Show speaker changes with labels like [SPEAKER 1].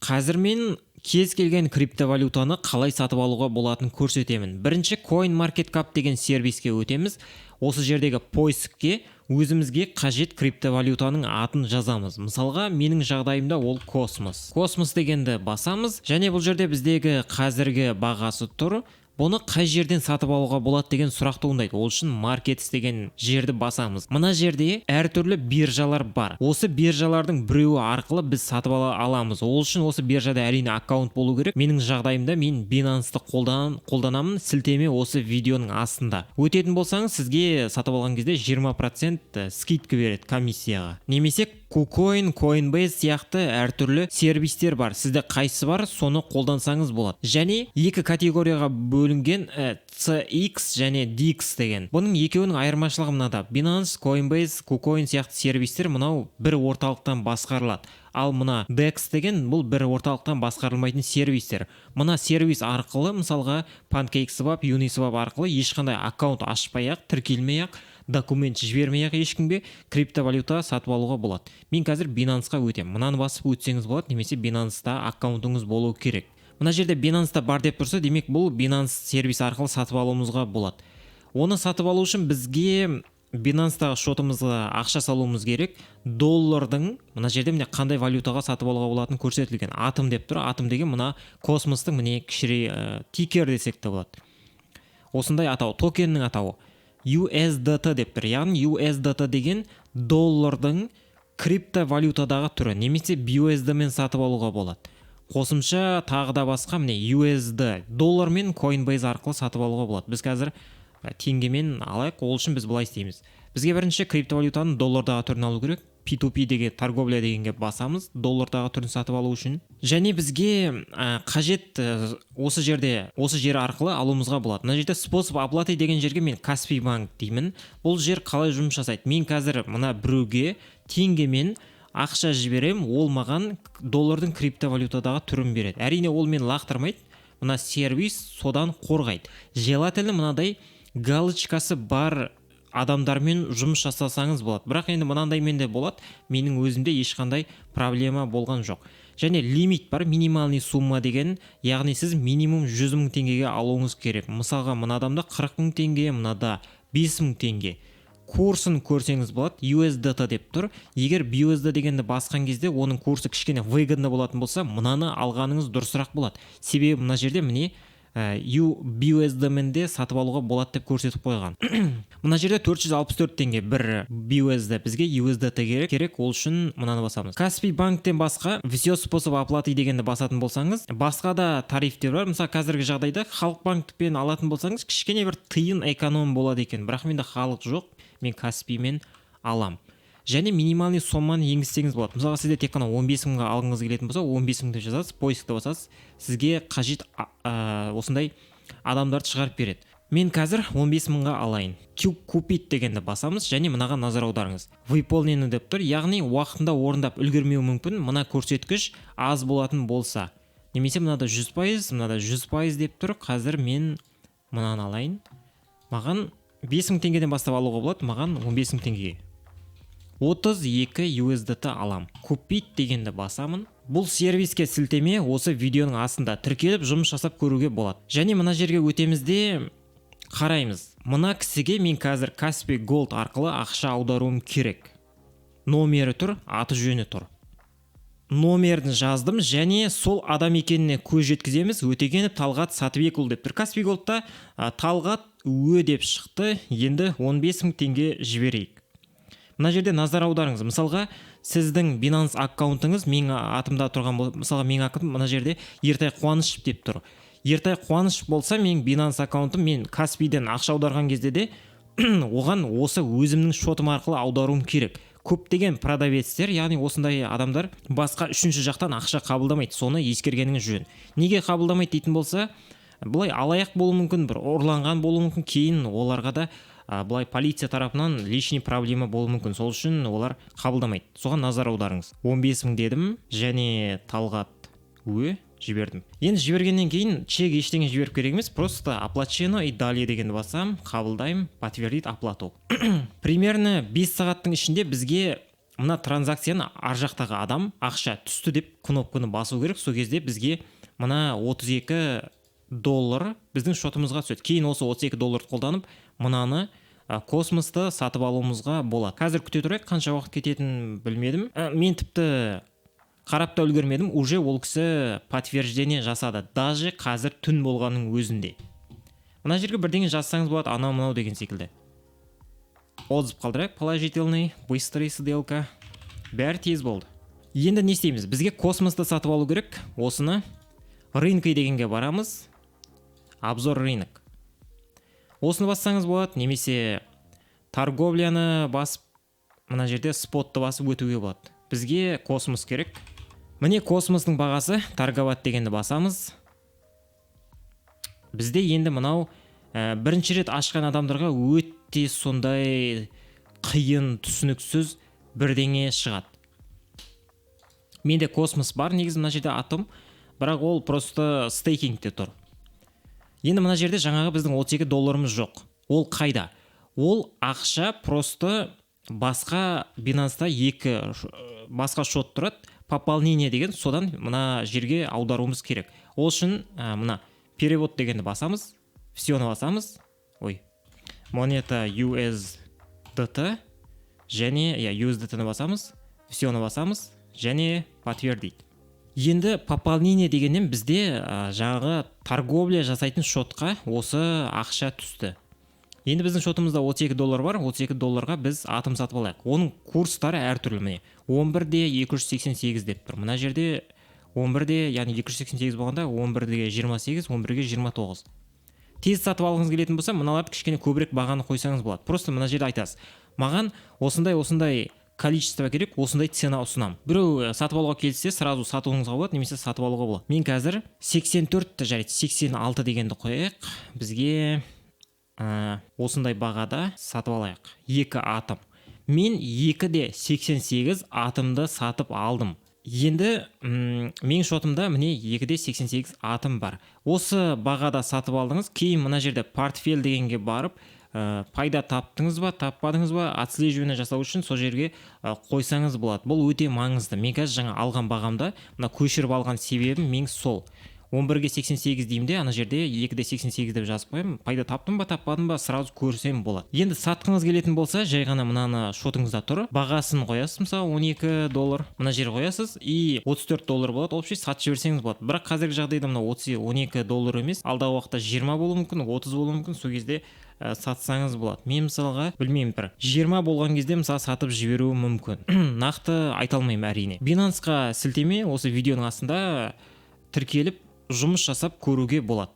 [SPEAKER 1] Қазір мен кез келген криптовалютаны қалай сатып алуға болатынын көрсетемін. Бірінші CoinMarketCap деген сервиске өтеміз. Осы жердегі поискке өзімізге қажет криптовалютаның атын жазамыз. Мысалға, менің жағдайымда ол Космос. Космос дегенді басамыз, және бұл жерде біздегі қазіргі бағасы тұр. Бұны қай жерден сатып алуға болады деген сұрақ туындайды. Ол үшін Markets деген жерді басамыз. Мына жерде әртүрлі биржалар бар. Осы биржалардың біреуі арқылы біз сатып ала аламыз. Ол үшін осы биржада әрине аккаунт болу керек. Менің жағдайымда мен Binance-ты қолданамын. Сілтеме осы видеоның астында. Өтетін болсаңыз, сізге сатып алған кезде 20% скидка береді комиссияға. Немесе KuCoin, Coinbase сияқты әртүрлі сервистер бар. Сізде қайсысы бар, соны қолдансаңыз болады. Және екі категорияға бөлінген CX және DX деген. Бұның екеуінің айырмашылығы мынада. Binance, Coinbase, KuCoin сияқты сервистер мынау бір орталықтан басқарылады. Ал мына DEX деген бұл бір орталықтан басқарылмайтын сервистер. Мына сервис арқылы, мысалға PancakeSwap, Uniswap арқылы ешқандай аккаунт ашпай-ақ, тіркелмей-ақ, документ жібермей-ақ ешкімге криптовалюта сатып алуға болады. Мен қазір Binance-қа өтем. Мынаны басып өтсеңіз болады, немесе Binance-та аккаунтыңыз болуы керек. Мына жерде Binance-та бар деп тұрса, демек бұл Binance сервис арқылы сатып алуымызға болады. Оны сатып алу үшін бізге Binance-тағы шотымызға ақша салуымыз керек. Доллардың, мына жерде міне қандай валютаға сатып алуға болатыны көрсетілген. Атом деп тұр. Атом деген мына космостың міне кішірей тикер десек те болады. Осындай атау, токеннің атауы. USDT деп тұр. Яғни USDT деген доллардың криптовалютадағы түрі, немесе BUSD мен сатып алуға болады. Қосымша тағы да басқа міне USD доллар мен Coinbase арқылы сатып алуға болады. Біз қазір теңгемен алайық. Ол үшін біз былай істейміз. Бізге бірінші криптовалютаның доллардағы түрін алу керек. P2P деген торговля дегенге басамыз, доллардағы түрін сатып алу үшін. Және бізге қажет осы жер арқылы алуымызға болады. Мына жерде способ оплаты деген жерге мен Каспий банк деймін. Бұл жер қалай жұмыс жасайды? Мен қазір мына біреуге теңгемен ақша жіберем, ол маған доллардың криптовалютадағы түрін береді. Әрине ол мен лақтырмайды. Мына сервис содан қорғайды. Желательно мынадай галочкасы бар адамдармен жұмыс жасасаңыз болады. Бірақ енді мынандаймен де болады. Менің өзімде ешқандай проблема болған жоқ. Және лимит бар, минимальный сумма деген, яғни сіз минимум 100 000 теңгеге алуыңыз керек. Мысалға, мына адамда 40 000 теңге, мынада 5 000 теңге. Курсын көрсеңіз болады, USDT деп тұр. Егер BUSD дегенді басқан кезде оның курсы кішкене выгодны болатын болса, мынаны алғаныңыз дұрысырақ болады. Себебі мына жерде міне BUSD-мен де сатып алуға болады деп көрсетіп қойған. Мына жерде 464 теңге бір BUSD, бізге USDT керек, ол үшін мынаны басамыз. Каспий банктен басқа все способ оплаты дегенді басатын болсаңыз, басқа да тарифтер бар. Мысалы, қазіргі жағдайда халық банкпен алатын болсаңыз, кішкене бір тиын эконом болады екен. Бірақ менде халық жоқ, мен Каспиймен алам. Және минимальный сомманы енгізсеңіз болады. Мысалға, сізде тек қана 15 000-ға алғыңыз келетін болса, 15 000 деп жазасыз, поискті басасыз, сізге қажет осындай адамдарды шығарып береді. Мен қазір 15 000-ға алайын. Купить дегенді басамыз, және мынаған назар аударыңыз. Выполнено деп тұр, яғни уақытында орындап үлгермеу мүмкін. Мына көрсеткіш аз болатын болса, немесе мынада 100%, мынада 100% деп тұр. Қазір мен мынаны алайын. Маған 5 000 теңгеден бастап алуға болады, маған 15 000 теңгеге. 32 USDT алам. Купить дегенді басамын. Бұл сервиске сілтеме осы видеоның астында тіркеліп жұмыс жасап көруге болады. Және мына жерге өтемізде қараймыз. Мына кісіге мен қазір Каспий Gold арқылы ақша аударуым керек. Номері тұр, аты жөні тұр. Номерін жаздым, және сол адам екеніне көз жеткіземіз. Өтегенов Талғат Сатыбекұлы деп тұр. Каспий Gold'та Талғат Ө деп шықты. Енді 15 000 теңге жіберейік. Мына жерде назар аударыңыз. Мысалға, сіздің Binance аккаунтыңыз менің атымда тұрған, мысалға менің аккаунтым мына жерде Ертай Қуанышев деп тұр. Ертай Қуанышев болса, менің Binance аккаунтым, мен Каспийден ақша аударған кезде де оған осы өзімнің шотым арқылы аударуым керек. Көптеген продавецтер, яғни осындай адамдар басқа үшінші жақтан ақша қабылдамайды. Соны ескергеніңіз жөн. Неге қабылдамайды дейтін болса, бұлай алаяқ болуы мүмкін, бір ұрланған болуы мүмкін, кейін оларға да бұлай полиция тарапынан лишний проблема болуы мүмкін. Сол үшін олар қабылдамайды. Соған назар аударыңыз. 15 000 дедім, және Талғат Ө жібердім. Енді жібергеннен кейін чек ештеңе жіберіп керек емес, просто оплачено и далее дегенді басам, қабылдаймын, подтвердить оплату. Примерно 5 сағаттың ішінде бізге мына транзакцияны ар жақтағы адам ақша түсті деп кнопканы басу керек. Сол кезде бізге мына 32 доллар біздің шотымызға түседі. Кейін осы 32 долларды қолданып мынаны космосты сатып алуымызға болады. Қазір күте тұрайық, қанша уақыт кететінін білмедім. Мен тіпті қарап та үлгермедім, уже ол кісі подтверждение жасады. Даже қазір түн болғанның өзінде. Мына жерге бірдеңе жазсаңыз болады, анау мынау деген секілді. Отзыв қалдырайық, положительный, быстрый сделка. Бәрі тез болды. Енді не істейміз? Бізге космосты сатып алу керек. Осыны рынкы дегенге барамыз. Обзор рынок. Осыны бассаңыз болады, немесе торговляны басып, мына жерде спотты басып өтуге болады. Бізге космос керек. Міне космостың бағасы, торговать дегенді басамыз. Бізде енді мынау бірінші рет ашқан адамдарға өте сондай қиын, түсініксіз бірдеңе шығады. Менде космос бар, негізі мына жерде атом, бірақ ол просто стейкингте тұр. Енді мына жерде жаңағы біздің 32 долларымыз жоқ. Ол қайда? Ол ақша просто басқа Binance'та басқа шот тұрады, пополнение деген, содан мына жерге аударуымыз керек. Ол үшін мына перевод дегенді басамыз, всены басамыз. Монета USDT және USDT-ны басамыз, всены басамыз және подтвердить. Енді пополнение дегеннен бізде жаңағы торговля жасайтын шотқа осы ақша түсті. Енді біздің шотымызда 32 доллар бар, 32 долларға біз атом сатып алайық. Оның курстары әртүрлі, міне 11-де 288 деп тұр. Мына жерде 11-де, яғни 288 болғанда 11-де 28, 11-ге 29. Тез сатып алғыңыз келетін болса, мыналарды кішкене көбірек бағаны қойсаңыз болады. Просто мына жерде айтасыз: маған осындай количество керек, осындай цена ұсынам. Біреу сатып алуға келсе, сразу сатуыңызға болады, немесе сатып алуға болады. Мен қазір 84 жарайды, 86 дегенді қояйық. Бізге осындай бағада сатып алайық. 2 атом. Мен 2-де 88 атомды сатып алдым. Енді менің шотымда міне 2-де 88 атом бар. Осы бағада сатып алдыңыз, кейін мына жерде портфель дегенге барып, пайда таптыңыз ба, таппадыңыз ба, отслеживание жасау үшін сол жерге қойсаңыз болады. Бұл өте маңызды. Мен қазір жаңа алған бағамда, мына көшіріп алған себебім мен сол. 11-ге 88 деймде, ана жерде 2-де 88 деп жазып қоямын. Пайда таптым ба, таппадым ба, сразу көрсем болады. Енді сатқыңыз келетін болса, жай ғана мынаны шотыңызда тұр. Бағасын қоясыз, мысалы 12 доллар. Мына жер қоясыз и 34 доллар болады. Общий сатып жіберсеңіз болады. Бірақ қазіргі жағдайда мына 12 доллар емес, алдағы уақытта 20 болуы мүмкін, 30 болуы мүмкін. Сол кезде сатсаңыз болады. Мен мысалға білмеймін, бір 20 болған кезде мысалы сатып жіберуі мүмкін. Нақты айта алмаймын әрине. Binance'қа сілтеме осы видеоның астында тіркеліп жұмыс жасап көруге болады.